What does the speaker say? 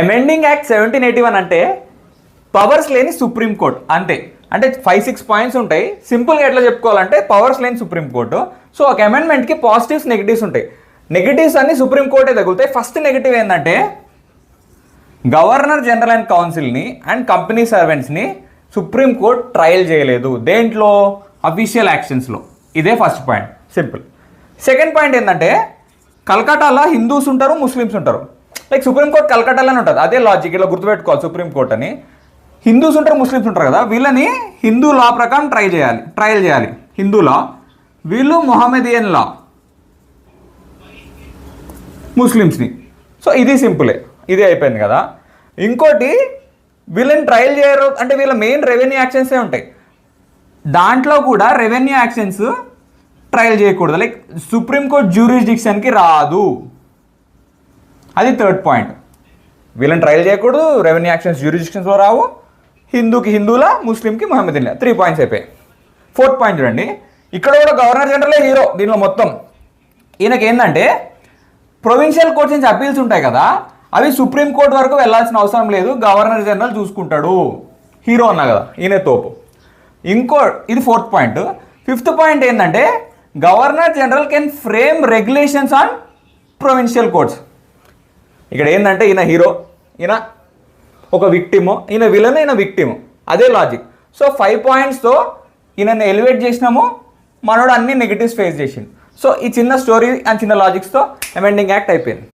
Amending act 1781 అంటే powers లేని supreme court అంతే. అంటే 5-6 పాయింట్స్ ఉంటాయి. సింపుల్గా ఎట్లా చెప్పుకోవాలంటే పవర్స్ లేని సుప్రీంకోర్టు. సో ఒక అమెండ్మెంట్కి పాజిటివ్స్ నెగిటివ్స్ ఉంటాయి. నెగిటివ్స్ అన్ని సుప్రీంకోర్టే తగులుతాయి. ఫస్ట్ నెగిటివ్ ఏంటంటే గవర్నర్ జనరల్ అండ్ కౌన్సిల్ని అండ్ కంపెనీ సర్వెంట్స్ని సుప్రీంకోర్టు ట్రయల్ చేయలేదు దేంట్లో, అఫీషియల్ యాక్షన్స్లో. ఇదే first point, simple. Second point ఏంటంటే కల్కటాలో హిందూస్ ఉంటారు, ముస్లిమ్స్ ఉంటారు. లైక్ సుప్రీంకోర్టు కల్కటాలోనే ఉంటుంది. అదే లాజిక్, ఇలా గుర్తుపెట్టుకోవాలి. సుప్రీంకోర్టు అని హిందూస్ ఉంటారు, ముస్లిమ్స్ ఉంటారు కదా, వీళ్ళని హిందూ లా ప్రకారం ట్రయల్ చేయాలి హిందూ లా. వీళ్ళు మొహమ్మదియన్ లా ముస్లిమ్స్ని. సో ఇది సింపులే, ఇది అయిపోయింది కదా. ఇంకోటి వీళ్ళని ట్రయల్ చేయరు అంటే వీళ్ళ మెయిన్ రెవెన్యూ యాక్షన్సే ఉంటాయి. దాంట్లో కూడా రెవెన్యూ యాక్షన్స్ ట్రయల్ చేయకూడదు. లైక్ సుప్రీంకోర్టు జ్యూరిస్డిక్షన్కి రాదు. అది థర్డ్ పాయింట్. వీళ్ళని ట్రయల్ చేయకూడదు, రెవెన్యూ యాక్షన్స్ జ్యూరిస్డిక్షన్స్లో రావు, హిందూకి హిందూలా, ముస్లింకి మొహమ్మదీన్లా. 3 పాయింట్స్ అయిపోయాయి. ఫోర్త్ పాయింట్ చూడండి. ఇక్కడ కూడా గవర్నర్ జనరలే హీరో దీనిలో మొత్తం. ఈయనకి ఏంటంటే ప్రొవిన్షియల్ కోర్ట్స్ నుంచి అప్పీల్స్ ఉంటాయి కదా, అవి సుప్రీంకోర్టు వరకు వెళ్ళాల్సిన అవసరం లేదు, గవర్నర్ జనరల్ చూసుకుంటాడు. హీరో అన్నా కదా, ఈయనే తోపు. ఇది ఫోర్త్ పాయింట్. ఫిఫ్త్ పాయింట్ ఏంటంటే governor general can frame regulations on provincial courts. ఇక్కడ ఏంటంటే ఈయన హీరో, ఈయన ఒక విక్టిము, ఈయన విలన్, ఈయన విక్టిము. అదే లాజిక్. సో 5 పాయింట్స్తో ఈయనని ఎలివేట్ చేసినాము, మనోడు అన్ని నెగిటివ్స్ ఫేస్ చేసిండు. సో ఈ చిన్న స్టోరీ అండ్ చిన్న లాజిక్స్తో అమెండింగ్ యాక్ట్ అయిపోయింది.